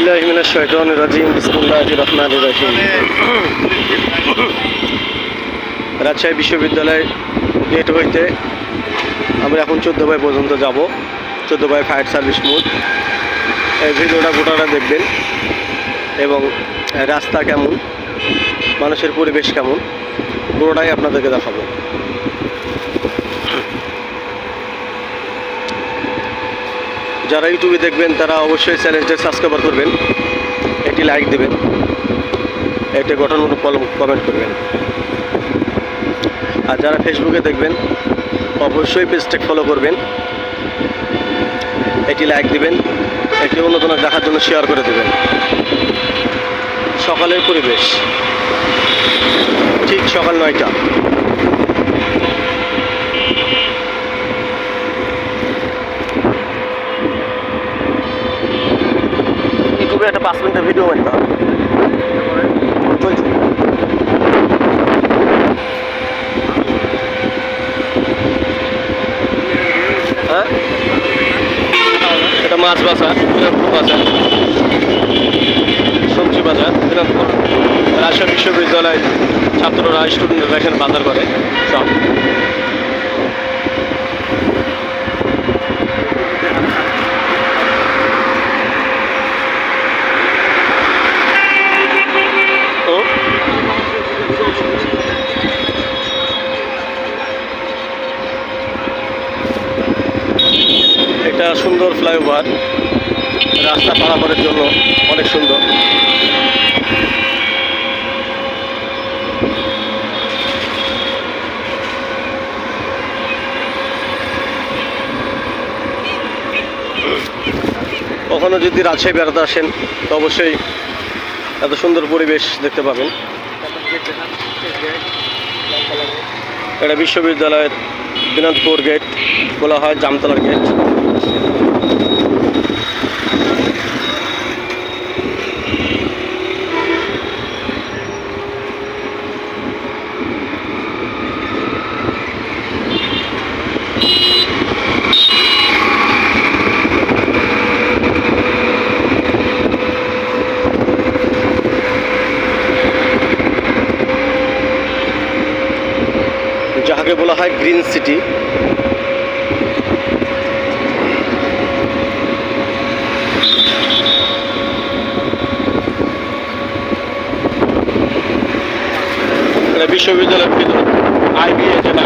বিল্লাহি মিনাশ শাইতানির রাজিম বিসমিল্লাহির রহমানির রহিম। রাজশাহী বিশ্ববিদ্যালয় গেট হইতে আমরা এখন 14 বাই পর্যন্ত যাব। 14 বাই ফায়ার সার্ভিস মোড। এই ভিডিওটা গোটাটা দেখবেন এবং রাস্তা কেমন, মানুষের পরিবেশ কেমন, পুরোটাই আপনাদেরকে দেখাবো। যারা ইউটিউবে দেখবেন তারা অবশ্যই চ্যানেলটি সাবস্ক্রাইব করবেন, একটি লাইক দেবেন, একটি গঠনমূলক কমেন্ট করবেন। আর যারা ফেসবুকে দেখবেন অবশ্যই পেজটাকে ফলো করবেন, একটি লাইক দিবেন, একটি অন্যতম দেখার জন্য শেয়ার করে দেবেন। সকালের পরিবেশ ঠিক সকাল 9টা। ইউটিউবে একটা 5 মিনিটের ভিডিও বানাতে হবে, চলছে। হ্যাঁ, এটা মাছ বাজার, দিনাজপুর বাজার, সবজি বাজার দিনাজপুর। রাজশাহী বিশ্ববিদ্যালয়ের ছাত্ররা, স্টুডেন্টরা এখানে বাজার করে সব। এটা সুন্দর ফ্লাইওভার, রাস্তা পারাপারের জন্য অনেক সুন্দর। কখনো যদি রাজশাহী বেড়াতে আসেন তো অবশ্যই এত সুন্দর পরিবেশ দেখতে পাবেন। এটা বিশ্ববিদ্যালয়ের দিনাজপুর গেট বলা হয়, জামতলার গেট। যাকে বলা হয় গ্রিন সিটি। বিশ্ববিদ্যালয়ের ভিতর IBA যেটা